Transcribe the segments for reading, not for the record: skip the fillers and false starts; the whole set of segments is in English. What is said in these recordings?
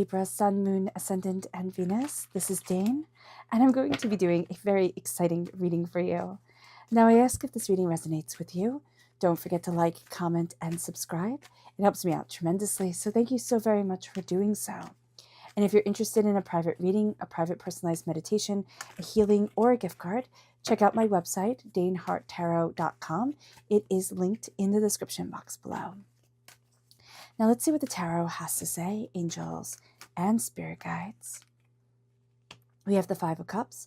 Libra, Sun, Moon, Ascendant, and Venus. This is Dane, and I'm going to be doing a very exciting reading for you. Now, I ask if this reading resonates with you. Don't forget to like, comment, and subscribe. It helps me out tremendously, so thank you so very much for doing so. And if you're interested in a private reading, a private personalized meditation, a healing, or a gift card, check out my website, daneharttarot.com. It is linked in the description box below. Now let's see what the tarot has to say, angels and spirit guides. We have the Five of Cups.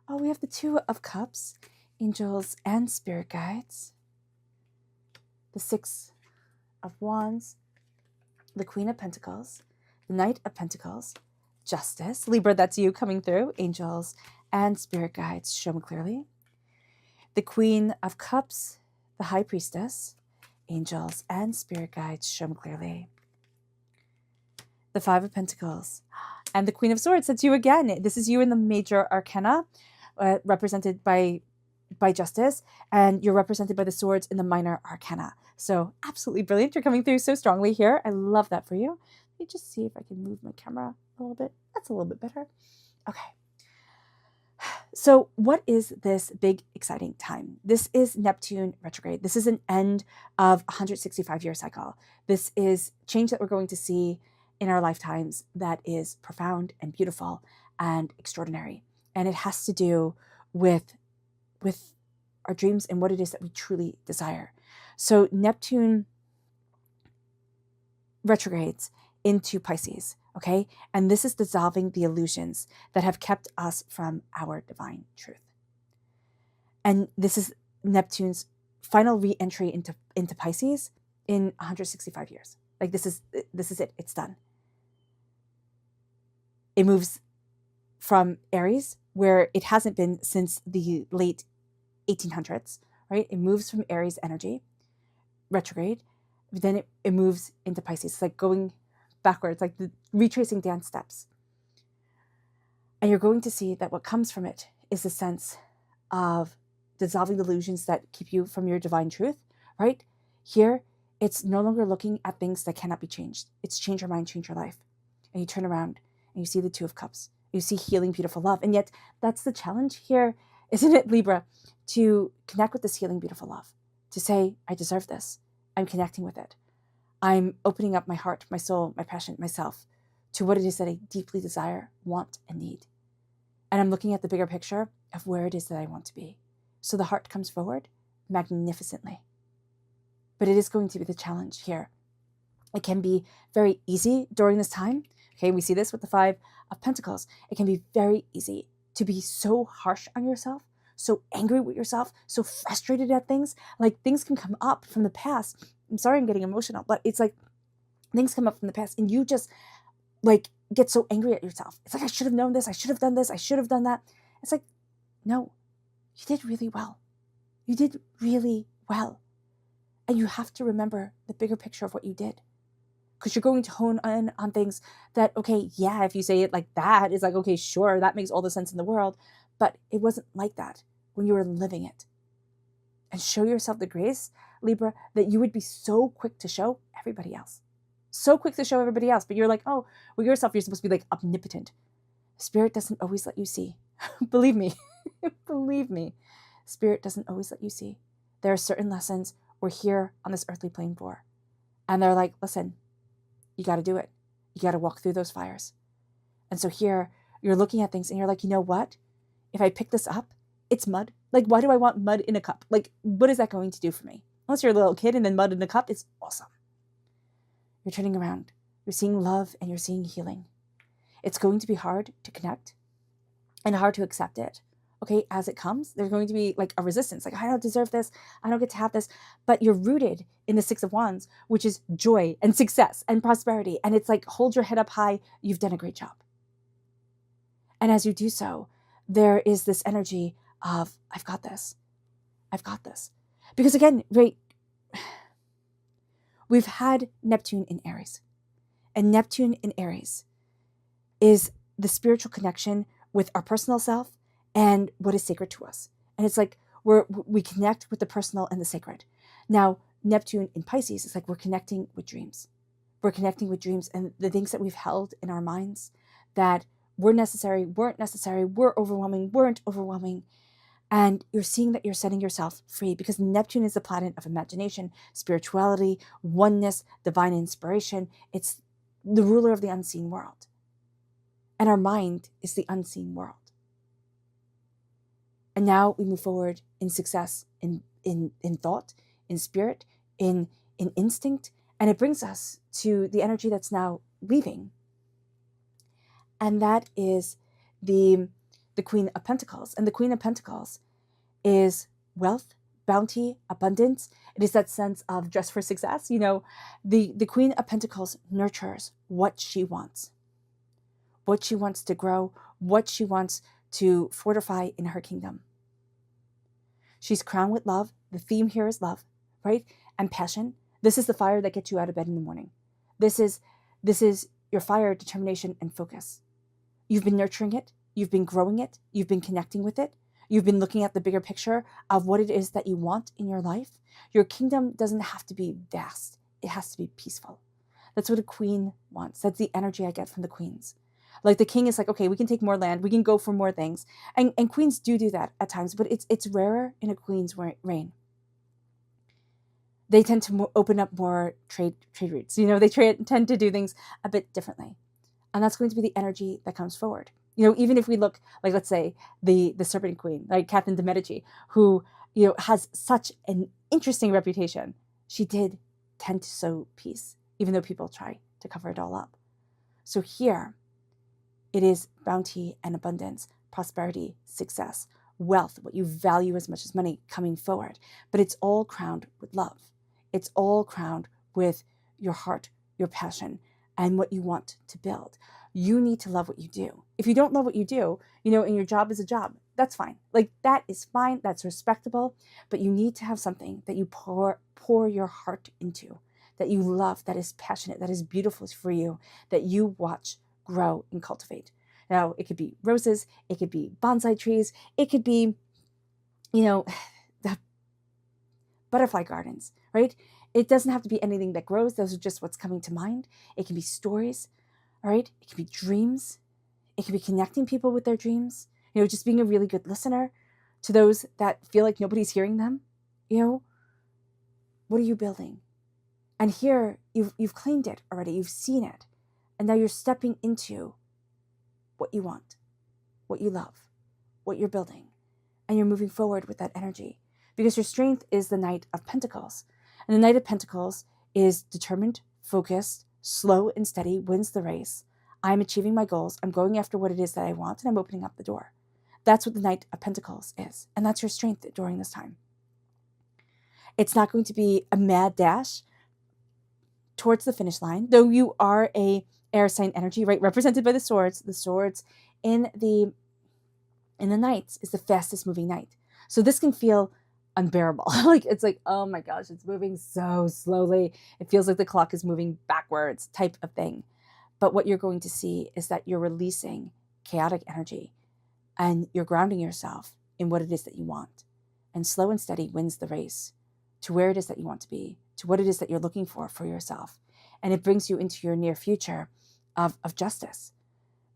Oh, we have the Two of Cups, angels and spirit guides. The Six of Wands, the Queen of Pentacles, the Knight of Pentacles, Justice. Libra, that's you coming through, angels and spirit guides, show me clearly. The Queen of Cups, the High Priestess, angels and spirit guides, show me clearly. The Five of Pentacles and the Queen of Swords, that's you again. This is you in the major arcana, represented by Justice, and you're represented by the swords in the minor arcana. So absolutely brilliant. You're coming through so strongly here. I love that for you. Let me just see if I can move my camera a little bit. That's a little bit better. Okay. So what is this big, exciting time? This is Neptune retrograde. This is an end of a 165-year cycle. This is change that we're going to see in our lifetimes that is profound and beautiful and extraordinary. And it has to do with our dreams and what it is that we truly desire. So Neptune retrogrades into Pisces. Okay, and this is dissolving the illusions that have kept us from our divine truth. And this is Neptune's final re-entry into Pisces in 165 years. Like this is it. It's done. It moves from Aries, where it hasn't been since the late 1800s, right? It moves from Aries energy, retrograde, but then it moves into Pisces. It's like going backwards, like the retracing dance steps. And you're going to see that what comes from it is a sense of dissolving the illusions that keep you from your divine truth, right? Here, it's no longer looking at things that cannot be changed. It's change your mind, change your life. And you turn around and you see the Two of Cups. You see healing, beautiful love. And yet that's the challenge here, isn't it, Libra? To connect with this healing, beautiful love. To say, I deserve this. I'm connecting with it. I'm opening up my heart, my soul, my passion, myself to what it is that I deeply desire, want, and need. And I'm looking at the bigger picture of where it is that I want to be. So the heart comes forward magnificently. But it is going to be the challenge here. It can be very easy during this time. Okay, we see this with the Five of Pentacles. It can be very easy to be so harsh on yourself, so angry with yourself, so frustrated at things. Like things can come up from the past. I'm sorry I'm getting emotional, but it's like things come up from the past and you just like get so angry at yourself. It's like, I should have known this. I should have done this. I should have done that. It's like, no, you did really well. You did really well. And you have to remember the bigger picture of what you did. Because you're going to hone in on things that, okay, yeah, if you say it like that, it's like, okay, sure, that makes all the sense in the world. But it wasn't like that when you were living it. And show yourself the grace, Libra, that you would be so quick to show everybody else. So quick to show everybody else. But you're like, oh, well, yourself, you're supposed to be like omnipotent. Spirit doesn't always let you see. Believe me. Believe me. Spirit doesn't always let you see. There are certain lessons we're here on this earthly plane for. And they're like, listen, you got to do it. You got to walk through those fires. And so here, you're looking at things and you're like, you know what? If I pick this up, it's mud. Like, why do I want mud in a cup? Like, what is that going to do for me? Unless you're a little kid and then mud in a cup is awesome. You're turning around. You're seeing love and you're seeing healing. It's going to be hard to connect and hard to accept it. Okay, as it comes, there's going to be like a resistance. Like, I don't deserve this. I don't get to have this. But you're rooted in the Six of Wands, which is joy and success and prosperity. And it's like, hold your head up high. You've done a great job. And as you do so, there is this energy of, I've got this. I've got this. Because again, right, we've had Neptune in Aries. And Neptune in Aries is the spiritual connection with our personal self and what is sacred to us. And it's like we connect with the personal and the sacred. Now, Neptune in Pisces is like we're connecting with dreams. We're connecting with dreams and the things that we've held in our minds that were necessary, weren't necessary, were overwhelming, weren't overwhelming. And you're seeing that you're setting yourself free because Neptune is the planet of imagination, spirituality, oneness, divine inspiration. It's the ruler of the unseen world. And our mind is the unseen world. And now we move forward in success, in thought, in spirit, in instinct. And it brings us to the energy that's now leaving. And that is the Queen of Pentacles. And the Queen of Pentacles is wealth, bounty, abundance. It is that sense of dress for success. You know, the Queen of Pentacles nurtures what she wants to grow, what she wants to fortify in her kingdom. She's crowned with love. The theme here is love, right? And passion. This is the fire that gets you out of bed in the morning. This is your fire, determination, and focus. You've been nurturing it. You've been growing it. You've been connecting with it. You've been looking at the bigger picture of what it is that you want in your life. Your kingdom doesn't have to be vast. It has to be peaceful. That's what a queen wants. That's the energy I get from the queens. Like the king is like, okay, we can take more land. We can go for more things. And queens do that at times, but it's rarer in a queen's reign. They tend to open up more trade routes. You know, they tend to do things a bit differently. And that's going to be the energy that comes forward. You know, even if we look, like, let's say, the Serpent Queen, like Catherine de Medici, who, you know, has such an interesting reputation. She did tend to sow peace, even though people try to cover it all up. So here, it is bounty and abundance, prosperity, success, wealth, what you value as much as money coming forward. But it's all crowned with love. It's all crowned with your heart, your passion, and what you want to build. You need to love what you do. If you don't love what you do, you know, and your job is a job, that's fine. Like, that is fine. That's respectable. But you need to have something that you pour your heart into, that you love, that is passionate, that is beautiful for you, that you watch grow and cultivate. Now, it could be roses, it could be bonsai trees, it could be, you know, the butterfly gardens, right? It doesn't have to be anything that grows. Those are just what's coming to mind. It can be stories, all right? It can be dreams. It can be connecting people with their dreams. You know, just being a really good listener to those that feel like nobody's hearing them. You know, what are you building? And here, you've claimed it already. You've seen it. And now you're stepping into what you want, what you love, what you're building. And you're moving forward with that energy. Because your strength is the Knight of Pentacles. And the Knight of Pentacles is determined, focused, slow and steady, wins the race. I'm achieving my goals. I'm going after what it is that I want, and I'm opening up the door. That's what the Knight of Pentacles is. And that's your strength during this time. It's not going to be a mad dash towards the finish line, though you are a air sign energy, right? Represented by the swords. The swords in the Knights is the fastest moving knight. So this can feel unbearable. Like, it's like, oh my gosh, it's moving so slowly. It feels like the clock is moving backwards type of thing. But what you're going to see is that you're releasing chaotic energy and you're grounding yourself in what it is that you want. And slow and steady wins the race to where it is that you want to be, to what it is that you're looking for yourself. And it brings you into your near future of justice.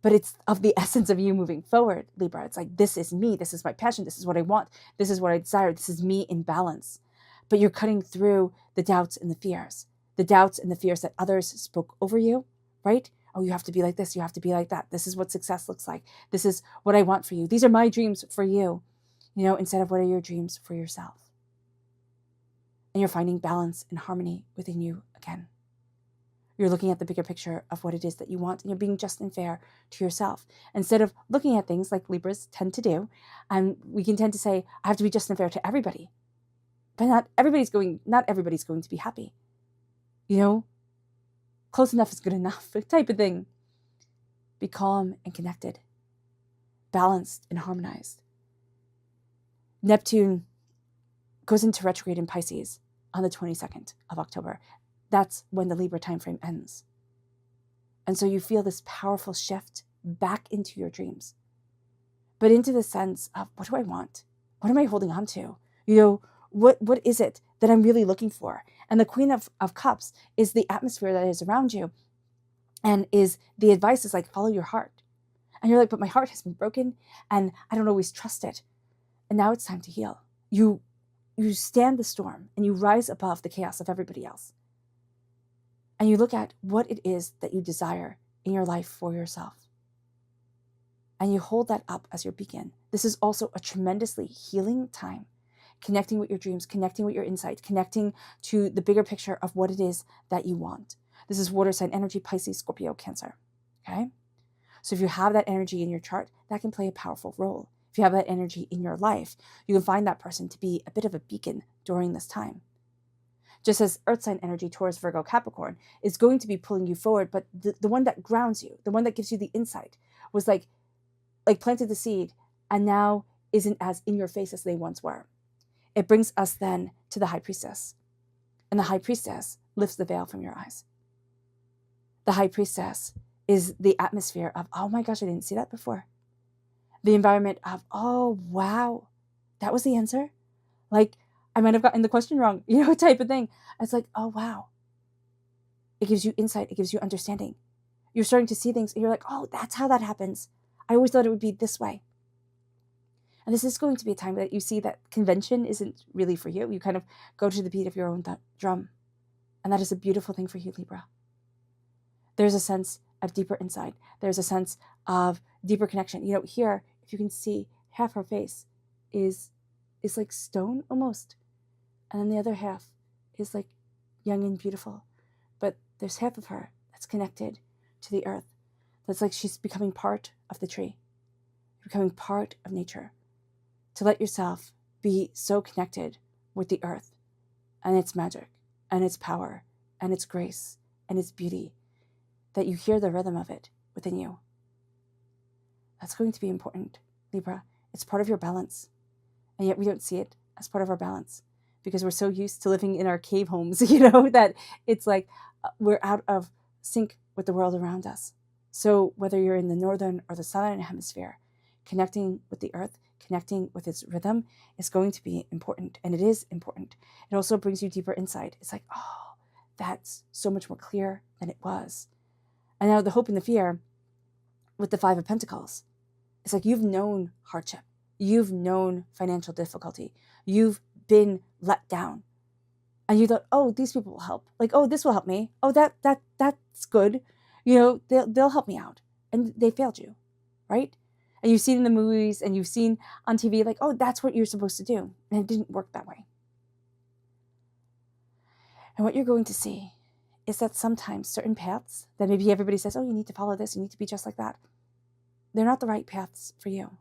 But it's of the essence of you moving forward, Libra. It's like, this is me. This is my passion. This is what I want. This is what I desire. This is me in balance. But you're cutting through the doubts and the fears that others spoke over you, right? Oh, you have to be like this. You have to be like that. This is what success looks like. This is what I want for you. These are my dreams for you, you know, instead of what are your dreams for yourself. And you're finding balance and harmony within you again. You're looking at the bigger picture of what it is that you want, and you're being just and fair to yourself. Instead of looking at things like Libras tend to do, and we can tend to say, I have to be just and fair to everybody. But not everybody's going to be happy. You know, close enough is good enough type of thing. Be calm and connected, balanced and harmonized. Neptune goes into retrograde in Pisces on the 22nd of October. That's when the Libra time frame ends. And so you feel this powerful shift back into your dreams, but into the sense of, what do I want? What am I holding on to? You know, what is it that I'm really looking for. And the Queen of Cups is the atmosphere that is around you, and is the advice is like, follow your heart. And you're like, but my heart has been broken and I don't always trust it. And now it's time to heal. You stand the storm and you rise above the chaos of everybody else. And you look at what it is that you desire in your life for yourself. And you hold that up as your beacon. This is also a tremendously healing time, connecting with your dreams, connecting with your insight, connecting to the bigger picture of what it is that you want. This is water sign energy, Pisces, Scorpio, Cancer. Okay? So if you have that energy in your chart, that can play a powerful role. If you have that energy in your life, you can find that person to be a bit of a beacon during this time. Just as earth sign energy, Taurus, Virgo, Capricorn, is going to be pulling you forward, but the one that grounds you, the one that gives you the insight, was like planted the seed and now isn't as in your face as they once were. It brings us then to the High Priestess. And the High Priestess lifts the veil from your eyes. The High Priestess is the atmosphere of, oh my gosh, I didn't see that before. The environment of, oh, wow, that was the answer. Like, I might have gotten the question wrong, type of thing. It's like, oh, wow. It gives you insight. It gives you understanding. You're starting to see things and you're like, oh, that's how that happens. I always thought it would be this way. And this is going to be a time that you see that convention isn't really for you. You kind of go to the beat of your own drum. And that is a beautiful thing for you, Libra. There's a sense of deeper insight. There's a sense of deeper connection. Here, if you can see, half her face is like stone almost. And then the other half is like young and beautiful. But there's half of her that's connected to the earth. That's like she's becoming part of the tree, becoming part of nature. To let yourself be so connected with the earth and its magic and its power and its grace and its beauty, that you hear the rhythm of it within you. That's going to be important, Libra. It's part of your balance. And yet we don't see it as part of our balance because we're so used to living in our cave homes, that it's like we're out of sync with the world around us. So whether you're in the northern or the southern hemisphere, connecting with the earth, connecting with its rhythm is going to be important. And it is important. It also brings you deeper insight. It's like, oh, that's so much more clear than it was. And now the hope and the fear with the Five of Pentacles. It's like you've known hardship. You've known financial difficulty. You've been let down. And you thought, oh, these people will help. Like, oh, this will help me. Oh, that's good. They'll help me out. And they failed you, right? And you've seen in the movies and you've seen on TV, like, oh, that's what you're supposed to do. And it didn't work that way. And what you're going to see is that sometimes certain paths that maybe everybody says, oh, you need to follow this, you need to be just like that. They're not the right paths for you.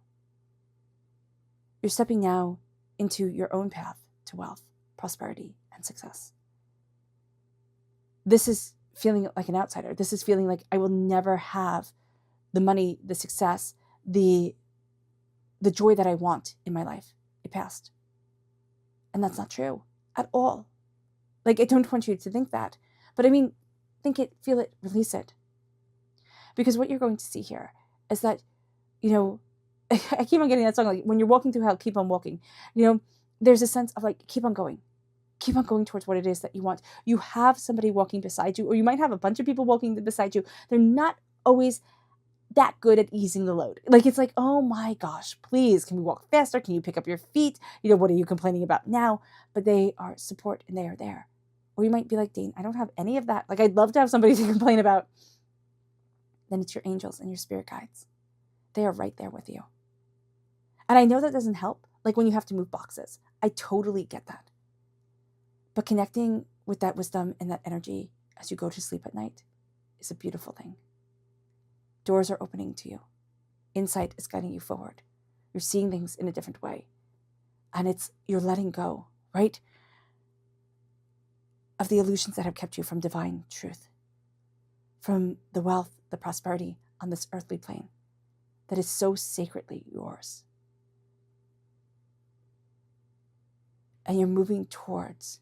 You're stepping now into your own path to wealth, prosperity, and success. This is feeling like an outsider. This is feeling like I will never have the money, the success, the joy that I want in my life. It passed. And that's not true at all. Like, I don't want you to think that. But I mean, think it, feel it, release it. Because what you're going to see here is that, I keep on getting that song, like, when you're walking through hell, keep on walking. There's a sense of like, keep on going. Keep on going towards what it is that you want. You have somebody walking beside you, or you might have a bunch of people walking beside you. They're not always that good at easing the load. Like, it's like, oh my gosh, please, can we walk faster? Can you pick up your feet? What are you complaining about now? But they are support and they are there. Or you might be like, Dane, I don't have any of that. Like, I'd love to have somebody to complain about. Then it's your angels and your spirit guides. They are right there with you. And I know that doesn't help. Like when you have to move boxes. I totally get that. But connecting with that wisdom and that energy as you go to sleep at night is a beautiful thing. Doors are opening to you. Insight is guiding you forward. You're seeing things in a different way. And you're letting go, right? Of the illusions that have kept you from divine truth. From the wealth, the prosperity on this earthly plane that is so sacredly yours. And you're moving towards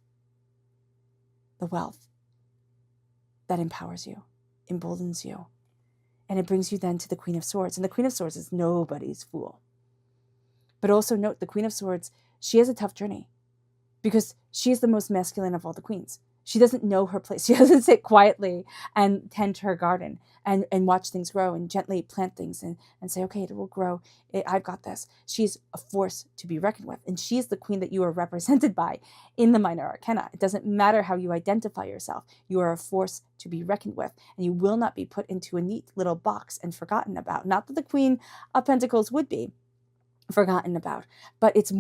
the wealth that empowers you, emboldens you. And it brings you then to the Queen of Swords. And the Queen of Swords is nobody's fool. But also note, the Queen of Swords, she has a tough journey. because she's the most masculine of all the queens. She doesn't know her place. She doesn't sit quietly and tend her garden and watch things grow and gently plant things and say, okay, it will grow. I've got this. She's a force to be reckoned with. And she's the queen that you are represented by in the minor arcana. It doesn't matter how you identify yourself. You are a force to be reckoned with. And you will not be put into a neat little box and forgotten about. Not that the Queen of Pentacles would be forgotten about, but it's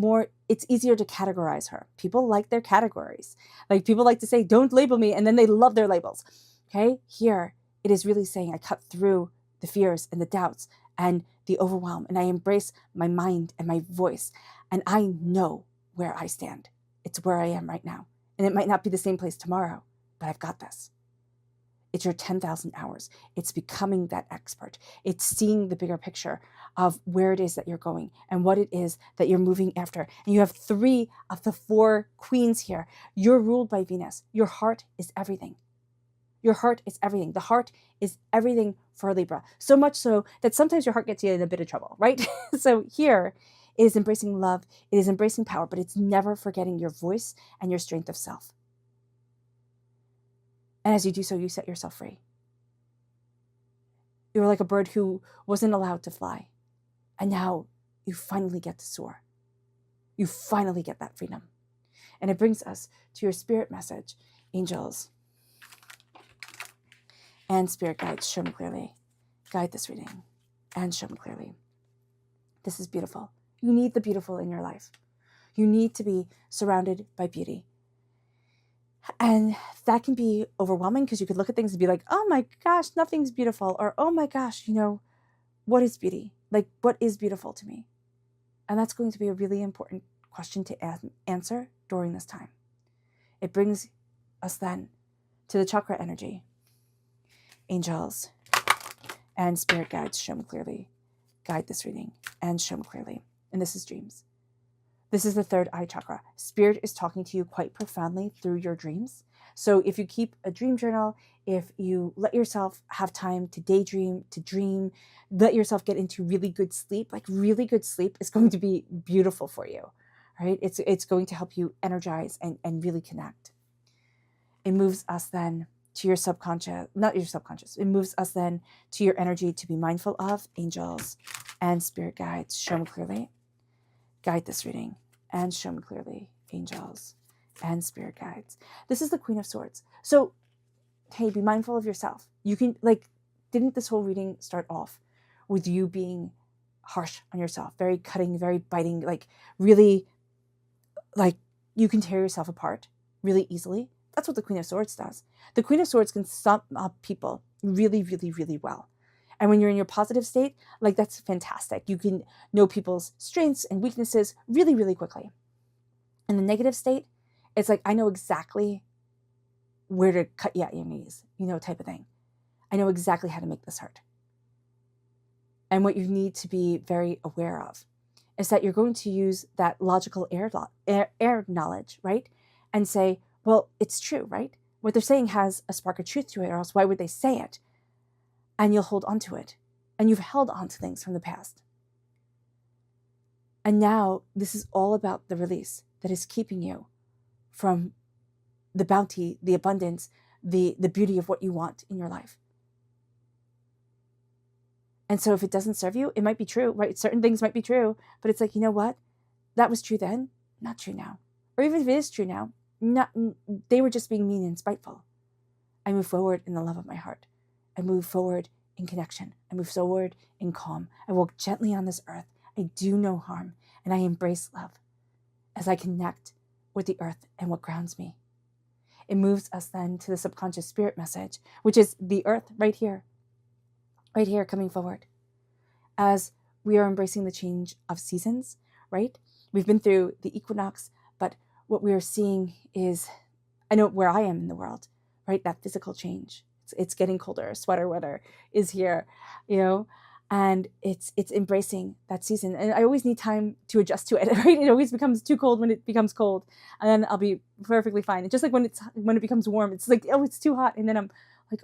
easier to categorize her. People like their categories. Like, people like to say, don't label me, and then they love their labels. Okay, here it is really saying, I cut through the fears and the doubts and the overwhelm, and I embrace my mind and my voice, and I know where I stand. It's where I am right now, and it might not be the same place tomorrow, but I've got this. It's your 10,000 hours. It's becoming that expert. It's seeing the bigger picture of where it is that you're going and what it is that you're moving after. And you have 3 of the 4 queens here. You're ruled by Venus. Your heart is everything. Your heart is everything. The heart is everything for Libra. So much so that sometimes your heart gets you in a bit of trouble, right? So here it is embracing love. It is embracing power, but it's never forgetting your voice and your strength of self. And as you do so, you set yourself free. You're like a bird who wasn't allowed to fly. And now you finally get to soar. You finally get that freedom. And it brings us to your spirit message, angels and spirit guides. Show me clearly. Guide this reading and show me clearly. This is beautiful. You need the beautiful in your life. You need to be surrounded by beauty. And that can be overwhelming because you could look at things and be like, oh my gosh, nothing's beautiful. Or, oh my gosh, what is beauty? Like, what is beautiful to me? And that's going to be a really important question to answer during this time. It brings us then to the chakra energy. Angels and spirit guides, show me clearly. Guide this reading and show me clearly. And this is dreams. This is the third eye chakra. Spirit is talking to you quite profoundly through your dreams. So if you keep a dream journal, if you let yourself have time to daydream, to dream, let yourself get into really good sleep, like really good sleep is going to be beautiful for you, right? It's going to help you energize and really connect. It moves us then to your subconscious, not your subconscious. It moves us then to your energy to be mindful of. Angels and spirit guides, show me clearly. Guide this reading and show me clearly, angels and spirit guides. This is the Queen of Swords. So, hey, be mindful of yourself. You can, didn't this whole reading start off with you being harsh on yourself, very cutting, very biting, really, you can tear yourself apart really easily? That's what the Queen of Swords does. The Queen of Swords can sum up people really, really, really well. And when you're in your positive state, that's fantastic. You can know people's strengths and weaknesses really, really quickly. In the negative state, it's I know exactly where to cut you at your knees, type of thing. I know exactly how to make this hurt. And what you need to be very aware of is that you're going to use that logical air knowledge, right? And say, well, it's true, right? What they're saying has a spark of truth to it, or else why would they say it? And you'll hold on to it. And you've held on to things from the past. And now this is all about the release that is keeping you from the bounty, the abundance, the beauty of what you want in your life. And so if it doesn't serve you, it might be true, right? Certain things might be true, but it's you know what? That was true then, not true now. Or even if it is true now, they were just being mean and spiteful. I move forward in the love of my heart. I move forward in connection. I move forward in calm. I walk gently on this earth. I do no harm, and I embrace love as I connect with the earth and what grounds me. It moves us then to the subconscious spirit message, which is the earth right here coming forward. As we are embracing the change of seasons, right? We've been through the equinox, but what we are seeing is, I know where I am in the world, right? That physical change. It's getting colder, sweater weather is here, and it's embracing that season. And I always need time to adjust to it, right? It always becomes too cold when it becomes cold, and then I'll be perfectly fine. And just when it becomes warm, it's oh, it's too hot, and then I'm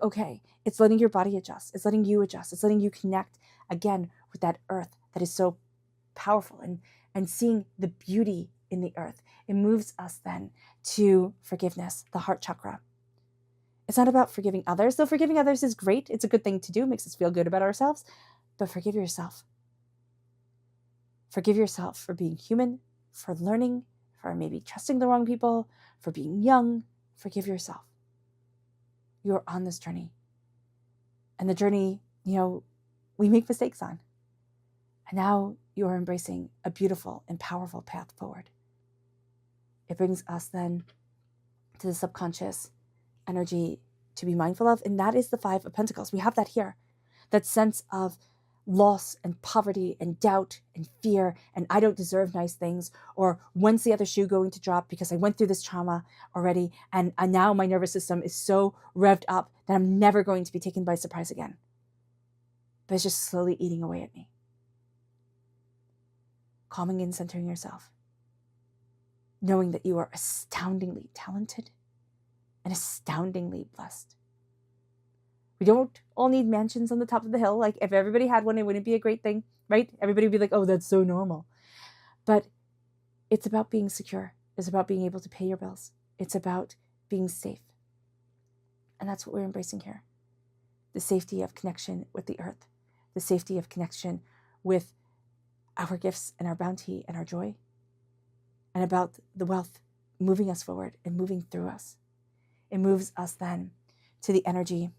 okay. It's letting your body adjust. It's letting you adjust. It's letting you connect again with that earth that is so powerful, and seeing the beauty in the earth. It moves us then to forgiveness, the heart chakra. It's not about forgiving others, though forgiving others is great. It's a good thing to do, makes us feel good about ourselves, but forgive yourself. Forgive yourself for being human, for learning, for maybe trusting the wrong people, for being young. Forgive yourself. You're on this journey. And the journey, we make mistakes on. And now you're embracing a beautiful and powerful path forward. It brings us then to the subconscious energy to be mindful of, and that is the Five of Pentacles. We have that here. That sense of loss and poverty and doubt and fear and I don't deserve nice things, or when's the other shoe going to drop because I went through this trauma already and now my nervous system is so revved up that I'm never going to be taken by surprise again. But it's just slowly eating away at me. Calming and centering yourself. Knowing that you are astoundingly talented and astoundingly blessed. We don't all need mansions on the top of the hill. Like if everybody had one, it wouldn't be a great thing, right? Everybody would be like, oh, that's so normal. But it's about being secure. It's about being able to pay your bills. It's about being safe. And that's what we're embracing here. The safety of connection with the earth. The safety of connection with our gifts and our bounty and our joy. And about the wealth moving us forward and moving through us. It moves us then to the energy,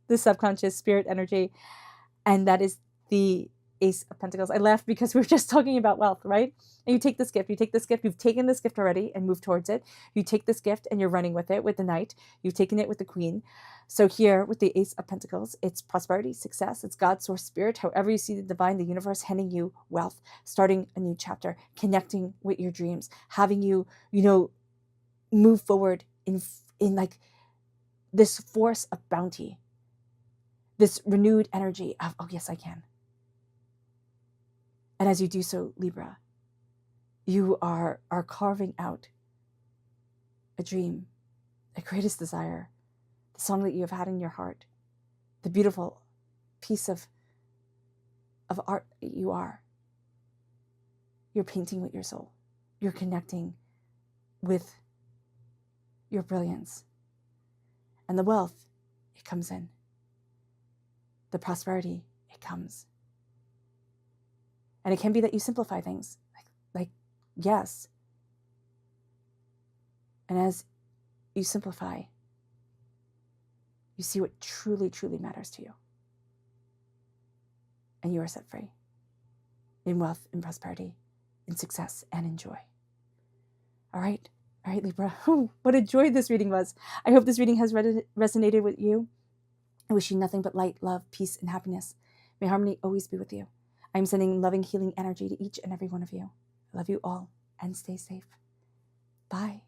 the subconscious spirit energy, and that is the Ace of Pentacles. I laugh because we were just talking about wealth, right? And you take this gift, you've taken this gift already and moved towards it. You take this gift and you're running with it with the Knight. You've taken it with the Queen. So here with the Ace of Pentacles, it's prosperity, success, it's God's source spirit, however you see the divine, the universe handing you wealth, starting a new chapter, connecting with your dreams, having you, move forward in like this force of bounty, this renewed energy of, oh yes, I can. And as you do so, Libra, you are carving out a dream, a greatest desire, the song that you have had in your heart, the beautiful piece of art that you are. You're painting with your soul. You're connecting with your brilliance. And the wealth, it comes in. The prosperity, it comes. And it can be that you simplify things. Like yes. And as you simplify, you see what truly, truly matters to you. And you are set free in wealth, in prosperity, in success, and in joy. All right, Libra. What a joy this reading was. I hope this reading has resonated with you. I wish you nothing but light, love, peace, and happiness. May harmony always be with you. I'm sending loving, healing energy to each and every one of you. I love you all, and stay safe. Bye.